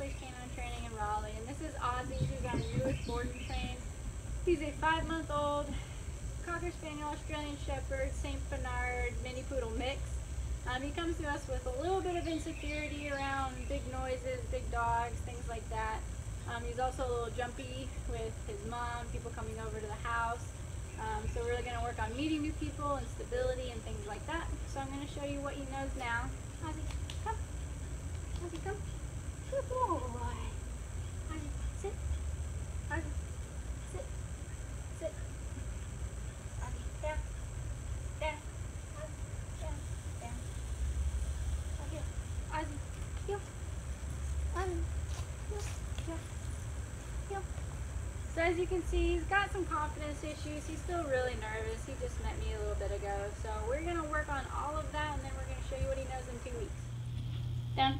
Leash Canine Training in Raleigh, and this is Ozzy, who's our newest board and train. He's a 5-month-old Cocker Spaniel, Australian Shepherd, St. Bernard, Mini Poodle mix. He comes to us with a little bit of insecurity around big noises, big dogs, things like that. He's also a little jumpy with his mom, people coming over to the house. So we're really going to work on meeting new people and stability and things like that. So I'm going to show you what he knows now. Ozzy, come. Ozzy, come. Good boy. Ozzy, sit. Ozzy, sit. Sit. Ozzy, down. Down. Ozzy, down. Down. Ozzy, Ozzy, heel. Ozzy, heel. Heel. Heel. So as you can see, he's got some confidence issues. He's still really nervous. He just met me a little bit ago. So we're going to work on all of that, and then we're going to show you what he knows in 2 weeks. Down.